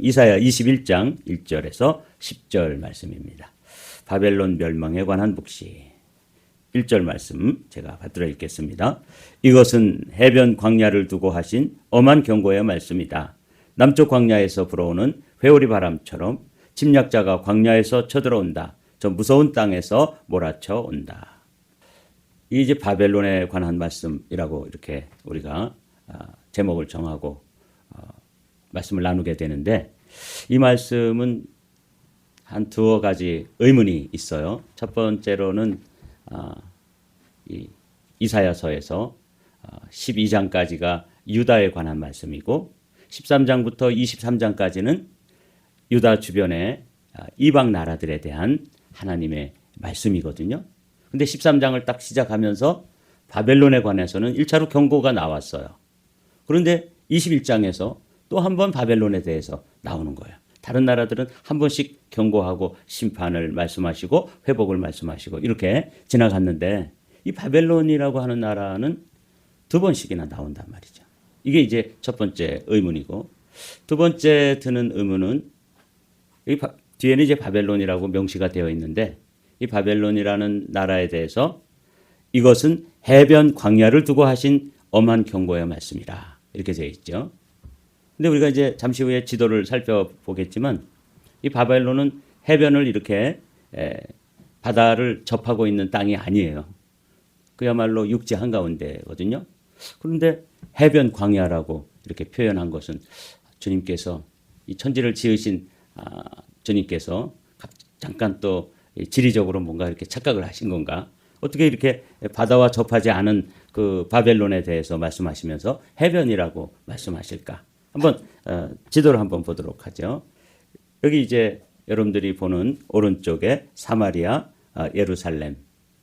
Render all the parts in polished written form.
이사야 21장 1절에서 10절 말씀입니다. 바벨론 멸망에 관한 묵시. 1절 말씀 제가 받들어 읽겠습니다. 이것은 해변 광야를 두고 하신 엄한 경고의 말씀이다. 남쪽 광야에서 불어오는 회오리 바람처럼 침략자가 광야에서 쳐들어온다. 저 무서운 땅에서 몰아쳐 온다. 이 이제 바벨론에 관한 말씀이라고 이렇게 우리가 제목을 정하고 말씀을 나누게 되는데, 이 말씀은 한 두어 가지 의문이 있어요. 첫 번째로는 이 이사야서에서 12장까지가 유다에 관한 말씀이고 13장부터 23장까지는 유다 주변의 이방 나라들에 대한 하나님의 말씀이거든요. 근데 13장을 딱 시작하면서 바벨론에 관해서는 1차로 경고가 나왔어요. 그런데 21장에서 또 한 번 바벨론에 대해서 나오는 거예요. 다른 나라들은 한 번씩 경고하고 심판을 말씀하시고 회복을 말씀하시고 이렇게 지나갔는데, 이 바벨론이라고 하는 나라는 두 번씩이나 나온단 말이죠. 이게 이제 첫 번째 의문이고, 두 번째 드는 의문은 이 뒤에는 이제 바벨론이라고 명시가 되어 있는데, 이 바벨론이라는 나라에 대해서 이것은 해변 광야를 두고 하신 엄한 경고의 말씀이라 이렇게 되어 있죠. 근데 우리가 이제 잠시 후에 지도를 살펴보겠지만 이 바벨론은 해변을 이렇게 바다를 접하고 있는 땅이 아니에요. 그야말로 육지 한가운데거든요. 그런데 해변 광야라고 이렇게 표현한 것은 주님께서 이 천지를 지으신 주님께서 잠깐 또 지리적으로 뭔가 이렇게 착각을 하신 건가? 어떻게 이렇게 바다와 접하지 않은 그 바벨론에 대해서 말씀하시면서 해변이라고 말씀하실까? 한번 지도를 한번 보도록 하죠. 여기 이제 여러분들이 보는 오른쪽에 사마리아, 예루살렘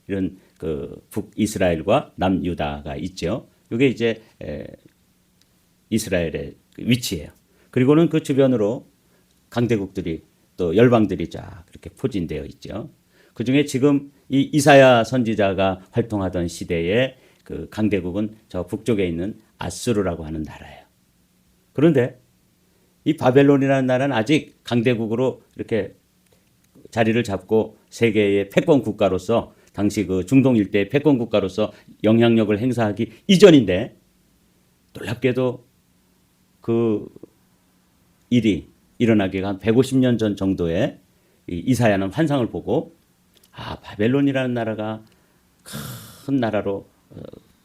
이런 그 북이스라엘과 남유다가 있죠. 이게 이제 이스라엘의 위치예요. 그리고는 그 주변으로 강대국들이 또 열방들이 쫙 그렇게 포진되어 있죠. 그 중에 지금 이 이사야 선지자가 활동하던 시대의 그 강대국은 저 북쪽에 있는 아수르라고 하는 나라예요. 그런데 이 바벨론이라는 나라는 아직 강대국으로 이렇게 자리를 잡고 세계의 패권 국가로서, 당시 그 중동 일대의 패권 국가로서 영향력을 행사하기 이전인데, 놀랍게도 그 일이 일어나기가 한 150년 전 정도에 이사야는 환상을 보고 바벨론이라는 나라가 큰 나라로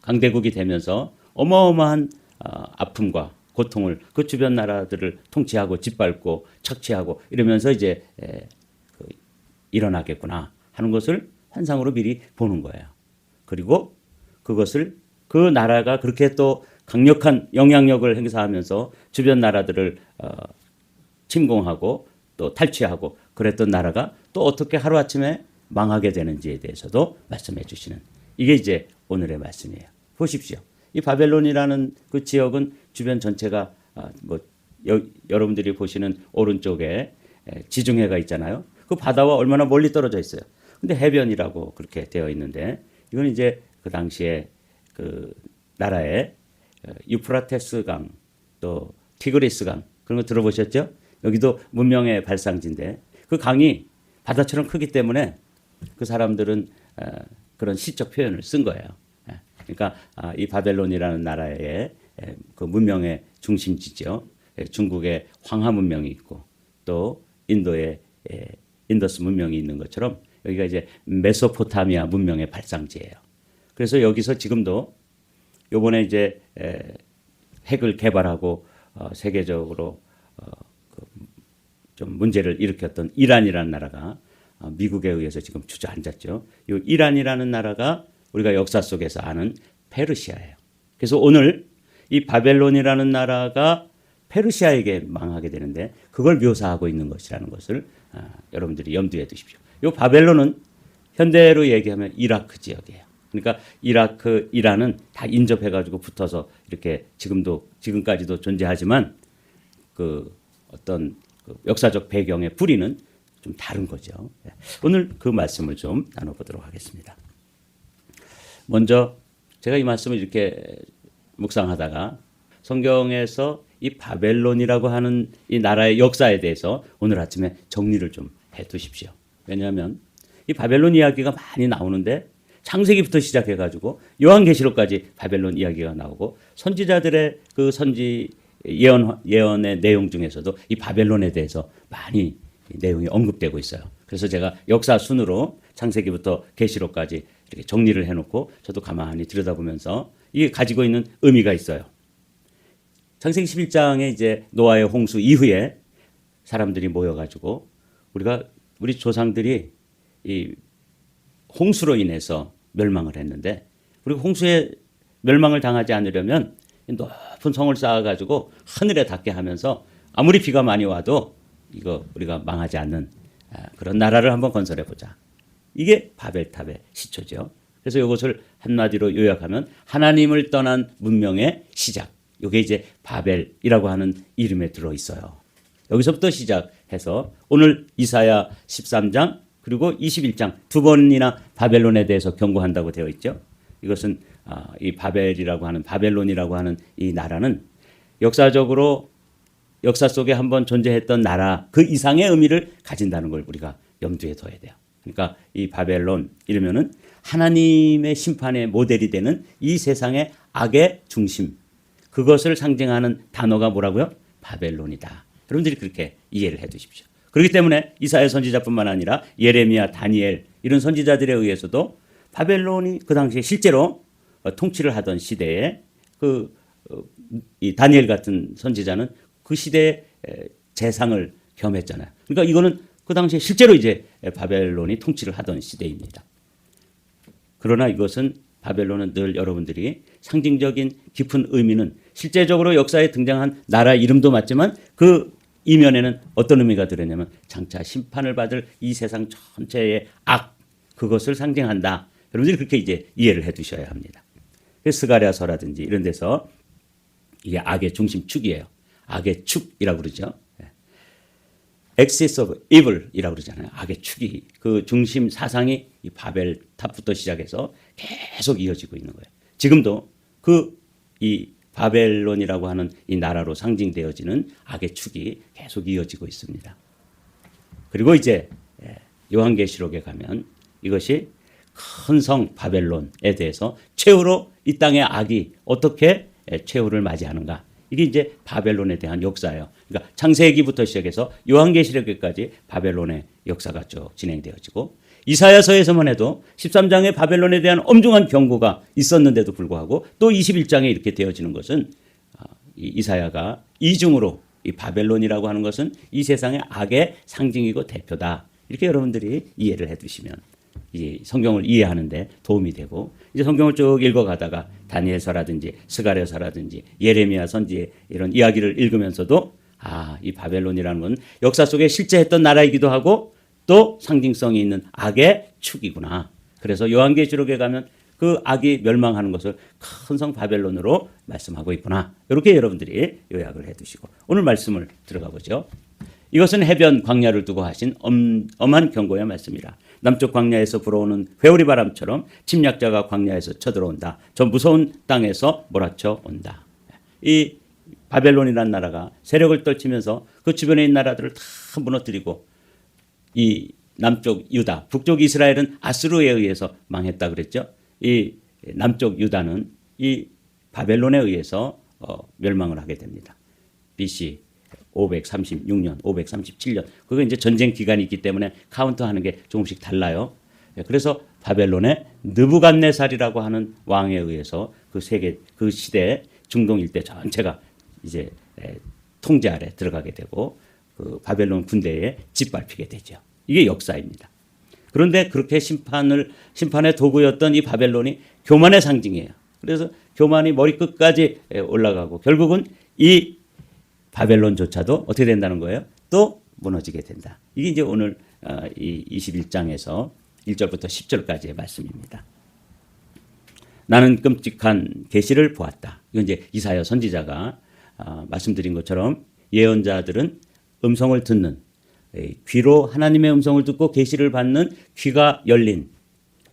강대국이 되면서 어마어마한 아픔과 고통을 그 주변 나라들을 통치하고 짓밟고 착취하고 이러면서 이제 일어나겠구나 하는 것을 환상으로 미리 보는 거예요. 그리고 그것을 그 나라가 그렇게 또 강력한 영향력을 행사하면서 주변 나라들을 침공하고 또 탈취하고 그랬던 나라가 또 어떻게 하루아침에 망하게 되는지에 대해서도 말씀해 주시는, 이게 이제 오늘의 말씀이에요. 보십시오. 이 바벨론이라는 그 지역은 주변 전체가 여러분들이 보시는 오른쪽에 지중해가 있잖아요. 그 바다와 얼마나 멀리 떨어져 있어요. 근데 해변이라고 그렇게 되어 있는데, 이건 이제 그 당시에 그 나라의 유프라테스 강, 또 티그리스 강, 그런 거 들어보셨죠? 여기도 문명의 발상지인데 그 강이 바다처럼 크기 때문에 그 사람들은 그런 시적 표현을 쓴 거예요. 그러니까 이 바벨론이라는 나라의 그 문명의 중심지죠. 중국의 황하 문명이 있고 또 인도의 인더스 문명이 있는 것처럼 여기가 이제 메소포타미아 문명의 발상지예요. 그래서 여기서 지금도 요번에 이제 핵을 개발하고 세계적으로 좀 문제를 일으켰던 이란이라는 나라가 미국에 의해서 지금 주저앉았죠. 이 이란이라는 나라가 우리가 역사 속에서 아는 페르시아예요. 그래서 오늘 이 바벨론이라는 나라가 페르시아에게 망하게 되는데 그걸 묘사하고 있는 것이라는 것을 여러분들이 염두에 두십시오. 이 바벨론은 현대로 얘기하면 이라크 지역이에요. 그러니까 이라크, 이란은 다 인접해가지고 붙어서 이렇게 지금까지도 존재하지만 그 어떤 그 역사적 배경의 뿌리는 좀 다른 거죠. 오늘 그 말씀을 좀 나눠보도록 하겠습니다. 먼저 제가 이 말씀을 이렇게 묵상하다가 성경에서 이 바벨론이라고 하는 이 나라의 역사에 대해서 오늘 아침에 정리를 좀 해두십시오. 왜냐하면 이 바벨론 이야기가 많이 나오는데 창세기부터 시작해가지고 요한계시록까지 바벨론 이야기가 나오고 선지자들의 그 선지 예언의 내용 중에서도 이 바벨론에 대해서 많이 내용이 언급되고 있어요. 그래서 제가 역사 순으로 창세기부터 계시록까지 이렇게 정리를 해놓고 저도 가만히 들여다보면서 이게 가지고 있는 의미가 있어요. 창세기 11장에 이제 노아의 홍수 이후에 사람들이 모여가지고 우리 조상들이 이 홍수로 인해서 멸망을 했는데 우리가 홍수에 멸망을 당하지 않으려면 높은 성을 쌓아가지고 하늘에 닿게 하면서 아무리 비가 많이 와도 이거 우리가 망하지 않는 그런 나라를 한번 건설해 보자. 이게 바벨탑의 시초죠. 그래서 이것을 한마디로 요약하면 하나님을 떠난 문명의 시작. 이게 이제 바벨이라고 하는 이름에 들어 있어요. 여기서부터 시작해서 오늘 이사야 13장 그리고 21장 두 번이나 바벨론에 대해서 경고한다고 되어 있죠. 이것은 이 바벨론이라고 하는 이 나라는 역사적으로 역사 속에 한번 존재했던 나라 그 이상의 의미를 가진다는 걸 우리가 염두에 둬야 돼요. 그러니까 이 바벨론 이러면은 하나님의 심판의 모델이 되는 이 세상의 악의 중심 그것을 상징하는 단어가 뭐라고요? 바벨론이다. 여러분들이 그렇게 이해를 해 두십시오. 그렇기 때문에 이사야 선지자뿐만 아니라 예레미야, 다니엘 이런 선지자들에 의해서도 바벨론이 그 당시에 실제로 통치를 하던 시대에 이 다니엘 같은 선지자는 그 시대의 재상을 겸했잖아요. 그러니까 이거는 그 당시에 실제로 이제 바벨론이 통치를 하던 시대입니다. 그러나 이것은 바벨론은 늘 여러분들이 상징적인 깊은 의미는 실제적으로 역사에 등장한 나라 이름도 맞지만 그 이면에는 어떤 의미가 들었냐면 장차 심판을 받을 이 세상 전체의 악 그것을 상징한다. 여러분들이 그렇게 이제 이해를 해 두셔야 합니다. 스가랴서라든지 이런 데서 이게 악의 중심축이에요. 악의 축이라고 그러죠. Axis of Evil이라고 그러잖아요. 악의 축이 그 중심 사상이 이 바벨탑부터 시작해서 계속 이어지고 있는 거예요. 지금도 이 바벨론이라고 하는 이 나라로 상징되어지는 악의 축이 계속 이어지고 있습니다. 그리고 이제 요한계시록에 가면 이것이 큰 성 바벨론에 대해서 최후로 이 땅의 악이 어떻게 최후를 맞이하는가. 이게 이제 바벨론에 대한 역사예요. 그러니까 창세기부터 시작해서 요한계시록까지 바벨론의 역사가 쭉 진행되어지고 이사야서에서만 해도 13장에 바벨론에 대한 엄중한 경고가 있었는데도 불구하고 또 21장에 이렇게 되어지는 것은 이사야가 이중으로 이 바벨론이라고 하는 것은 이 세상의 악의 상징이고 대표다. 이렇게 여러분들이 이해를 해 두시면 이 성경을 이해하는데 도움이 되고 이제 성경을 쭉 읽어가다가 다니엘서라든지 스가랴서라든지 예레미야 선지의 이런 이야기를 읽으면서도 이 바벨론이라는 건 역사 속에 실제 했던 나라이기도 하고 또 상징성이 있는 악의 축이구나. 그래서 요한계시록에 가면 그 악이 멸망하는 것을 큰 성 바벨론으로 말씀하고 있구나. 이렇게 여러분들이 요약을 해 두시고 오늘 말씀을 들어가 보죠. 이것은 해변 광야를 두고 하신 엄한 경고의 말씀이라. 남쪽 광야에서 불어오는 회오리 바람처럼 침략자가 광야에서 쳐들어온다. 저 무서운 땅에서 몰아쳐 온다. 이 바벨론이라는 나라가 세력을 떨치면서 그 주변에 있는 나라들을 다 무너뜨리고 이 남쪽 유다, 북쪽 이스라엘은 아수르에 의해서 망했다 그랬죠. 이 남쪽 유다는 이 바벨론에 의해서 멸망을 하게 됩니다. BC 536년, 537년. 그거 이제 전쟁 기간이 있기 때문에 카운트하는 게 조금씩 달라요. 그래서 바벨론의 느부갓네살이라고 하는 왕에 의해서 그 시대 중동 일대 전체가 이제 통제 아래 들어가게 되고 그 바벨론 군대에 짓밟히게 되죠. 이게 역사입니다. 그런데 그렇게 심판의 도구였던 이 바벨론이 교만의 상징이에요. 그래서 교만이 머리끝까지 올라가고 결국은 이 바벨론조차도 어떻게 된다는 거예요? 또 무너지게 된다. 이게 이제 오늘 이 21장에서 1절부터 10절까지의 말씀입니다. 나는 끔찍한 계시를 보았다. 이건 이제 이사야 선지자가 말씀드린 것처럼 예언자들은 음성을 듣는 귀로 하나님의 음성을 듣고 계시를 받는 귀가 열린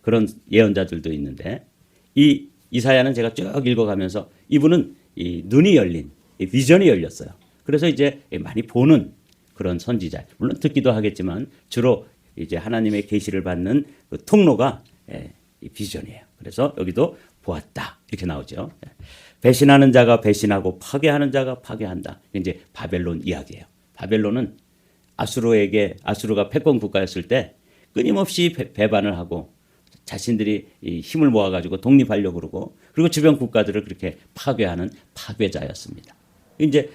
그런 예언자들도 있는데 이 이사야는 제가 쭉 읽어가면서 이분은 이 눈이 열린 비전이 열렸어요. 그래서 이제 많이 보는 그런 선지자, 물론 듣기도 하겠지만 주로 이제 하나님의 계시를 받는 그 통로가 이 비전이에요. 그래서 여기도 보았다 이렇게 나오죠. 배신하는 자가 배신하고 파괴하는 자가 파괴한다. 이제 바벨론 이야기예요. 바벨론은 아수르가 패권 국가였을 때 끊임없이 배반을 하고 자신들이 이 힘을 모아가지고 독립하려고 그러고 그리고 주변 국가들을 그렇게 파괴하는 파괴자였습니다. 이제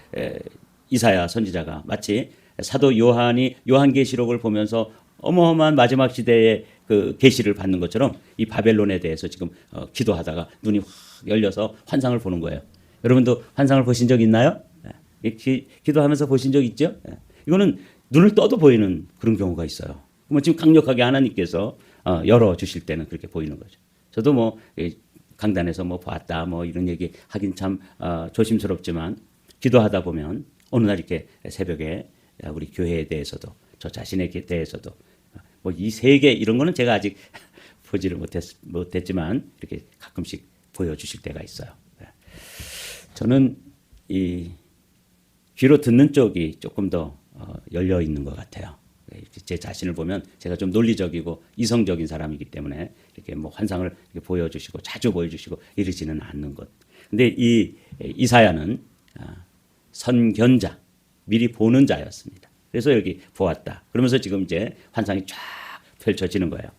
이사야 선지자가 마치 사도 요한이 요한계시록을 보면서 어마어마한 마지막 시대의 그 계시를 받는 것처럼 이 바벨론에 대해서 지금 기도하다가 눈이 확 열려서 환상을 보는 거예요. 여러분도 환상을 보신 적 있나요? 기도하면서 보신 적 있죠? 이거는 눈을 떠도 보이는 그런 경우가 있어요. 뭐 지금 강력하게 하나님께서 열어주실 때는 그렇게 보이는 거죠. 저도 뭐 강단에서 뭐 봤다 뭐 이런 얘기 하긴 참 조심스럽지만 기도하다 보면 어느 날 이렇게 새벽에 우리 교회에 대해서도 저 자신에 대해서도 뭐 이 세계 이런 거는 제가 아직 보지를 못했지만 이렇게 가끔씩 보여주실 때가 있어요. 저는 이 귀로 듣는 쪽이 조금 더 열려 있는 것 같아요. 제 자신을 보면 제가 좀 논리적이고 이성적인 사람이기 때문에 이렇게 뭐 환상을 이렇게 보여주시고 자주 보여주시고 이러지는 않는 것. 근데 이 이사야는 선견자, 미리 보는 자였습니다. 그래서 여기 보았다. 그러면서 지금 이제 환상이 쫙 펼쳐지는 거예요.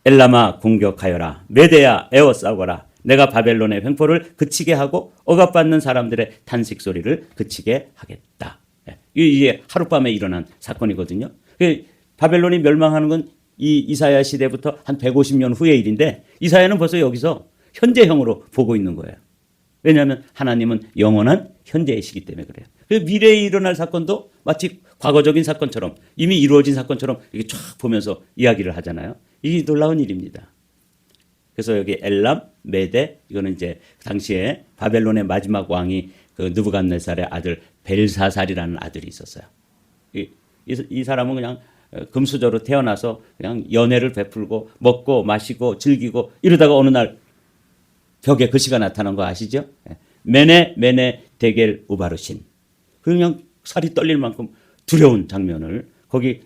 엘라마 공격하여라. 메대야 에워 싸워라. 내가 바벨론의 횡포를 그치게 하고 억압받는 사람들의 탄식 소리를 그치게 하겠다. 이게 하룻밤에 일어난 사건이거든요. 바벨론이 멸망하는 건 이 이사야 시대부터 한 150년 후의 일인데 이사야는 벌써 여기서 현재형으로 보고 있는 거예요. 왜냐하면 하나님은 영원한 현재의 시기 때문에 그래요. 미래에 일어날 사건도 마치 과거적인 사건처럼 이미 이루어진 사건처럼 이렇게 쫙 보면서 이야기를 하잖아요. 이게 놀라운 일입니다. 그래서 여기 엘람, 메대 이거는 이제 당시에 바벨론의 마지막 왕이 그 느부갓네살의 아들 벨사살이라는 아들이 있었어요. 이 사람은 그냥 금수저로 태어나서 그냥 연애를 베풀고 먹고 마시고 즐기고 이러다가 어느 날 벽에 글씨가 나타난 거 아시죠? 메네 데겔 우바르신. 그냥 살이 떨릴 만큼 두려운 장면을 거기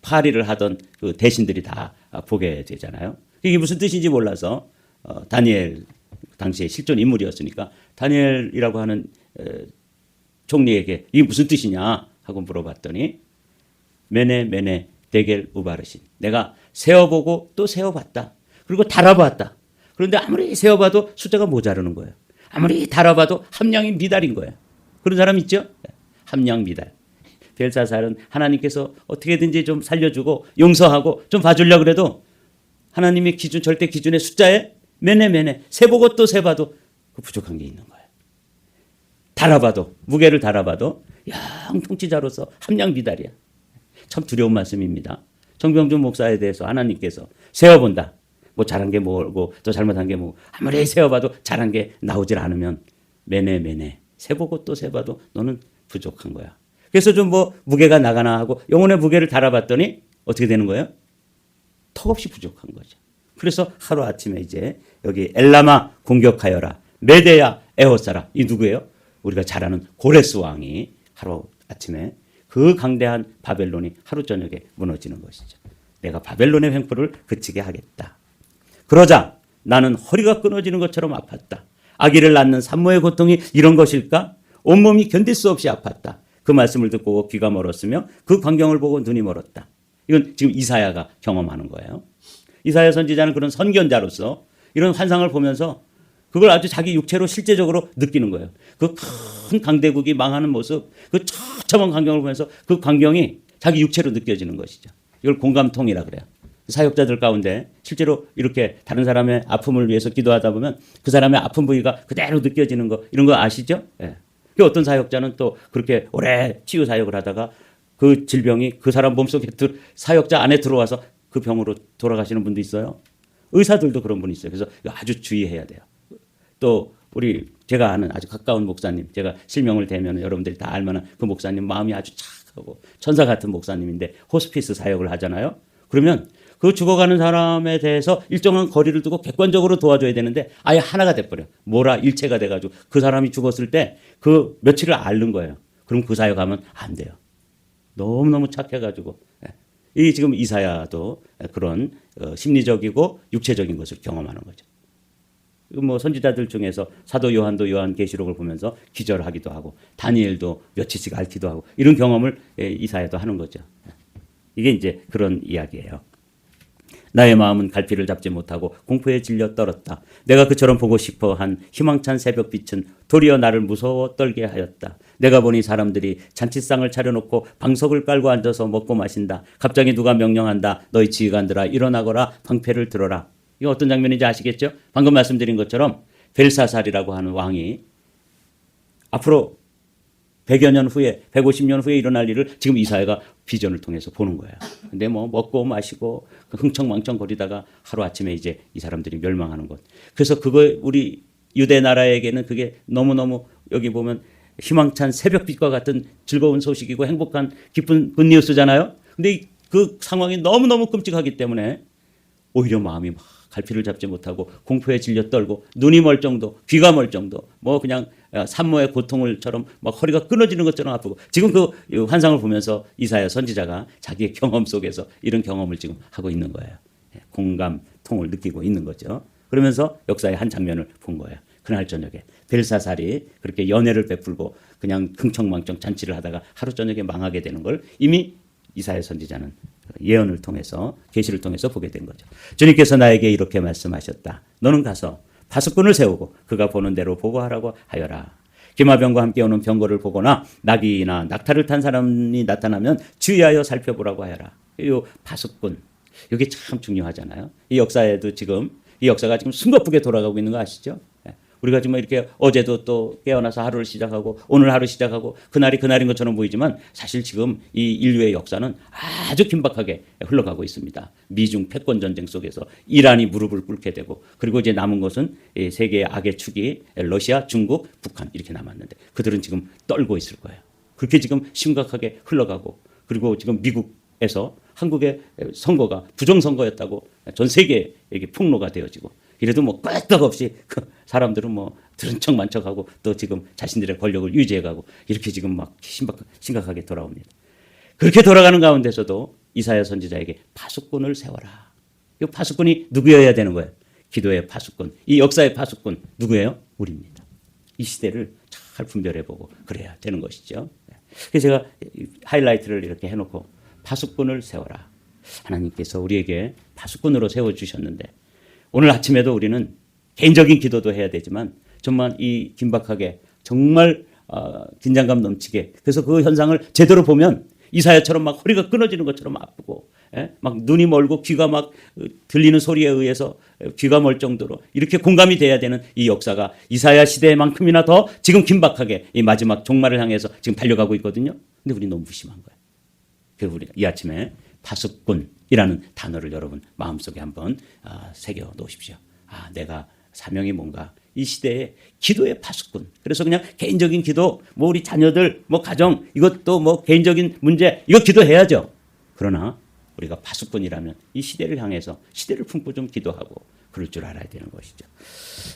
파리를 하던 그 대신들이 다 보게 되잖아요. 이게 무슨 뜻인지 몰라서 다니엘 당시에 실존 인물이었으니까 다니엘이라고 하는 총리에게 이게 무슨 뜻이냐 하고 물어봤더니 메네 데겔 우바르신. 내가 세어보고 또 세어봤다. 그리고 달아봤다. 그런데 아무리 세어봐도 숫자가 모자르는 거예요. 아무리 달아봐도 함량이 미달인 거예요. 그런 사람 있죠? 함량 미달. 벨사살은 하나님께서 어떻게든지 좀 살려주고 용서하고 좀 봐주려고 그래도 하나님의 기준 절대 기준의 숫자에 매네 세보고 또 세봐도 그 부족한 게 있는 거예요. 달아봐도 무게를 달아봐도 영 통치자로서 함량 미달이야. 참 두려운 말씀입니다. 정병준 목사에 대해서 하나님께서 세어본다. 뭐 잘한 게 뭐고 또 잘못한 게 뭐 아무리 세어봐도 잘한 게 나오질 않으면 매네 세보고 또 세봐도 너는 부족한 거야. 그래서 좀 뭐 무게가 나가나 하고 영혼의 무게를 달아봤더니 어떻게 되는 거예요? 턱없이 부족한 거죠. 그래서 하루아침에 이제 여기 엘라마 공격하여라. 메대야 에호사라. 이 누구예요? 우리가 잘 아는 고레스 왕이 하루아침에 그 강대한 바벨론이 하루 저녁에 무너지는 것이죠. 내가 바벨론의 횡포를 그치게 하겠다. 그러자 나는 허리가 끊어지는 것처럼 아팠다. 아기를 낳는 산모의 고통이 이런 것일까? 온몸이 견딜 수 없이 아팠다. 그 말씀을 듣고 귀가 멀었으며 그 광경을 보고 눈이 멀었다. 이건 지금 이사야가 경험하는 거예요. 이사야 선지자는 그런 선견자로서 이런 환상을 보면서 그걸 아주 자기 육체로 실제적으로 느끼는 거예요. 그 큰 강대국이 망하는 모습, 그 처참한 광경을 보면서 그 광경이 자기 육체로 느껴지는 것이죠. 이걸 공감통이라 그래요. 사역자들 가운데 실제로 이렇게 다른 사람의 아픔을 위해서 기도하다 보면 그 사람의 아픈 부위가 그대로 느껴지는 거 이런 거 아시죠? 예. 그 어떤 사역자는 또 그렇게 오래 치유 사역을 하다가 그 질병이 그 사람 몸속에 사역자 안에 들어와서 그 병으로 돌아가시는 분도 있어요. 의사들도 그런 분이 있어요. 그래서 아주 주의해야 돼요. 또 우리 제가 아는 아주 가까운 목사님, 제가 실명을 대면 여러분들이 다 알만한 그 목사님 마음이 아주 착하고 천사 같은 목사님인데 호스피스 사역을 하잖아요. 그러면 그 죽어가는 사람에 대해서 일정한 거리를 두고 객관적으로 도와줘야 되는데 아예 하나가 돼버려. 뭐라 일체가 돼가지고 그 사람이 죽었을 때 그 며칠을 앓는 거예요. 그럼 그 사회 가면 안 돼요. 너무너무 착해가지고. 이 지금 이사야도 그런 심리적이고 육체적인 것을 경험하는 거죠. 뭐 선지자들 중에서 사도 요한도 요한계시록을 보면서 기절하기도 하고 다니엘도 며칠씩 앓기도 하고 이런 경험을 이사야도 하는 거죠. 이게 이제 그런 이야기예요. 나의 마음은 갈피를 잡지 못하고 공포에 질려 떨었다. 내가 그처럼 보고 싶어 한 희망찬 새벽빛은 도리어 나를 무서워 떨게 하였다. 내가 보니 사람들이 잔치상을 차려놓고 방석을 깔고 앉아서 먹고 마신다. 갑자기 누가 명령한다. 너희 지휘관들아 일어나거라 방패를 들어라. 이거 어떤 장면인지 아시겠죠? 방금 말씀드린 것처럼 벨사살이라고 하는 왕이 앞으로 100여 년 후에 150년 후에 일어날 일을 지금 이사야가 비전을 통해서 보는 거예요. 근데 뭐 먹고 마시고 흥청망청 거리다가 하루아침에 이제 이 사람들이 멸망하는 것. 그래서 그거 우리 유대 나라에게는 그게 너무너무 여기 보면 희망찬 새벽빛과 같은 즐거운 소식이고 행복한 기쁜 굿뉴스잖아요. 근데 그 상황이 너무너무 끔찍하기 때문에 오히려 마음이 막 갈피를 잡지 못하고 공포에 질려 떨고 눈이 멀 정도, 귀가 멀 정도, 뭐 그냥 산모의 고통을처럼 막 허리가 끊어지는 것처럼 아프고 지금 그 환상을 보면서 이사야 선지자가 자기의 경험 속에서 이런 경험을 지금 하고 있는 거예요. 공감통을 느끼고 있는 거죠. 그러면서 역사의 한 장면을 본 거예요. 그날 저녁에 벨사살이 그렇게 연회를 베풀고 그냥 흥청망청 잔치를 하다가 하루 저녁에 망하게 되는 걸 이미 이사야 선지자는 예언을 통해서 계시를 통해서 보게 된 거죠. 주님께서 나에게 이렇게 말씀하셨다. 너는 가서 파수꾼을 세우고 그가 보는 대로 보고하라고 하여라. 기마병과 함께 오는 병거를 보거나 나귀나 낙타를 탄 사람이 나타나면 주의하여 살펴보라고 하여라. 이 파수꾼 이게 참 중요하잖아요. 이 역사에도 지금 이 역사가 지금 숨가쁘게 돌아가고 있는 거 아시죠? 우리가 지금 이렇게 어제도 또 깨어나서 하루를 시작하고 오늘 하루 시작하고 그날이 그날인 것처럼 보이지만 사실 지금 이 인류의 역사는 아주 긴박하게 흘러가고 있습니다. 미중 패권 전쟁 속에서 이란이 무릎을 꿇게 되고 그리고 이제 남은 것은 세계의 악의 축이 러시아, 중국, 북한 이렇게 남았는데 그들은 지금 떨고 있을 거예요. 그렇게 지금 심각하게 흘러가고 그리고 지금 미국에서 한국의 선거가 부정선거였다고 전 세계에게 폭로가 되어지고 이래도 뭐 끄떡없이 그 사람들은 뭐 들은 척 만척하고 또 지금 자신들의 권력을 유지해가고 이렇게 지금 막 심각하게 돌아옵니다. 그렇게 돌아가는 가운데서도 이사야 선지자에게 파수꾼을 세워라. 이 파수꾼이 누구여야 되는 거예요? 기도의 파수꾼, 이 역사의 파수꾼 누구예요? 우리입니다. 이 시대를 잘 분별해보고 그래야 되는 것이죠. 그래서 제가 하이라이트를 이렇게 해놓고 파수꾼을 세워라. 하나님께서 우리에게 파수꾼으로 세워주셨는데 오늘 아침에도 우리는 개인적인 기도도 해야 되지만 정말 이 긴박하게 정말 긴장감 넘치게 그래서 그 현상을 제대로 보면 이사야처럼 막 허리가 끊어지는 것처럼 아프고 막 눈이 멀고 귀가 막 들리는 소리에 의해서 귀가 멀 정도로 이렇게 공감이 돼야 되는 이 역사가 이사야 시대만큼이나 더 지금 긴박하게 이 마지막 종말을 향해서 지금 달려가고 있거든요. 근데 우리 너무 무심한 거예요. 그래서 우리 이 아침에 파수꾼이라는 단어를 여러분 마음속에 한번 새겨 놓으십시오. 내가 사명이 뭔가 이 시대의 기도의 파수꾼. 그래서 그냥 개인적인 기도, 뭐 우리 자녀들, 뭐 가정 이것도 뭐 개인적인 문제 이거 기도해야죠. 그러나 우리가 파수꾼이라면 이 시대를 향해서 시대를 품고 좀 기도하고 그럴 줄 알아야 되는 것이죠.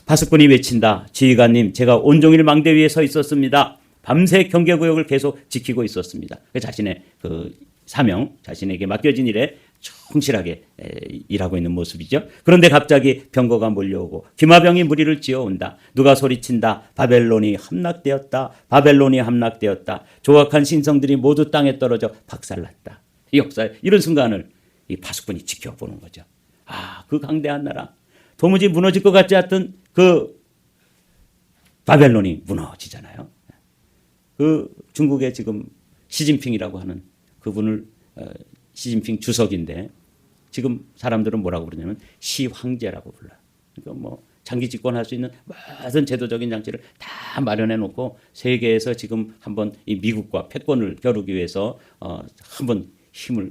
파수꾼이 외친다. 지휘관님, 제가 온종일 망대 위에 서 있었습니다. 밤새 경계구역을 계속 지키고 있었습니다. 자신의 그 사명, 자신에게 맡겨진 일에 충실하게 일하고 있는 모습이죠. 그런데 갑자기 병거가 몰려오고 기마병이 무리를 지어온다. 누가 소리친다. 바벨론이 함락되었다. 바벨론이 함락되었다. 조악한 신성들이 모두 땅에 떨어져 박살났다. 이 역사에 이런 순간을 이 파수꾼이 지켜보는 거죠. 그 강대한 나라 도무지 무너질 것 같지 않던 그 바벨론이 무너지잖아요. 그 중국의 지금 시진핑이라고 하는 그분을 시진핑 주석인데 지금 사람들은 뭐라고 부르냐면 시황제라고 불러요. 그러니까 뭐 장기 집권할 수 있는 모든 제도적인 장치를 다 마련해 놓고 세계에서 지금 한번 이 미국과 패권을 겨루기 위해서 한번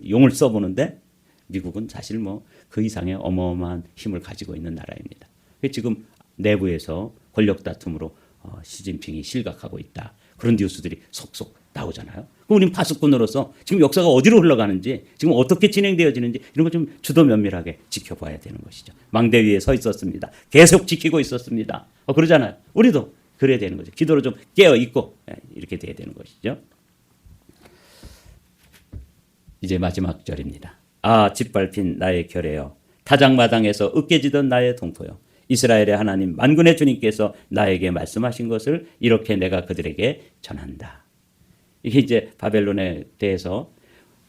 용을 써보는데 미국은 사실 뭐 그 이상의 어마어마한 힘을 가지고 있는 나라입니다. 지금 내부에서 권력 다툼으로 시진핑이 실각하고 있다. 그런 뉴스들이 속속 나오잖아요. 그럼 우리는 파수꾼으로서 지금 역사가 어디로 흘러가는지, 지금 어떻게 진행되어지는지 이런 걸 좀 주도 면밀하게 지켜봐야 되는 것이죠. 망대 위에 서 있었습니다. 계속 지키고 있었습니다. 그러잖아요. 우리도 그래야 되는 거죠. 기도로 좀 깨어 있고 이렇게 돼야 되는 것이죠. 이제 마지막 절입니다. 아, 짓밟힌 나의 결애여, 타작마당에서 으깨지던 나의 동포여, 이스라엘의 하나님 만군의 주님께서 나에게 말씀하신 것을 이렇게 내가 그들에게 전한다. 이게 이제 바벨론에 대해서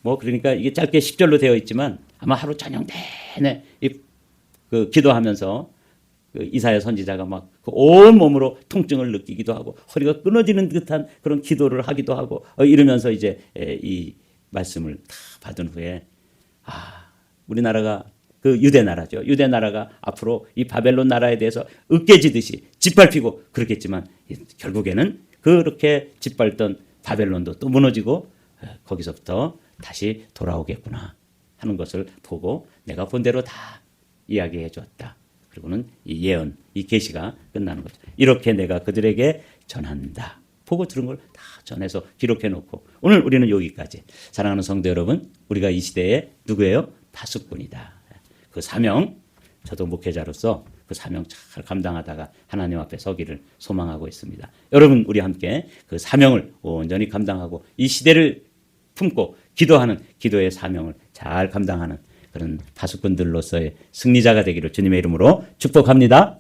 그러니까 이게 짧게 10절로 되어 있지만 아마 하루 저녁 내내 기도하면서 이사야 선지자가 막 온 몸으로 통증을 느끼기도 하고 허리가 끊어지는 듯한 그런 기도를 하기도 하고 이러면서 이제 이 말씀을 다 받은 후에 우리나라가 유대 나라죠. 유대 나라가 앞으로 이 바벨론 나라에 대해서 으깨지듯이 짓밟히고 그렇겠지만 결국에는 그렇게 짓밟던 바벨론도 또 무너지고 거기서부터 다시 돌아오겠구나 하는 것을 보고 내가 본 대로 다 이야기해 줬다. 그리고는 이 예언, 이 계시가 끝나는 거죠. 이렇게 내가 그들에게 전한다. 보고 들은 걸 다 전해서 기록해 놓고 오늘 우리는 여기까지. 사랑하는 성도 여러분, 우리가 이 시대에 누구예요? 파수꾼이다. 그 사명, 저도 목회자로서 그 사명 잘 감당하다가 하나님 앞에 서기를 소망하고 있습니다. 여러분, 우리 함께 그 사명을 온전히 감당하고 이 시대를 품고 기도하는 기도의 사명을 잘 감당하는 그런 파수꾼들로서의 승리자가 되기를 주님의 이름으로 축복합니다.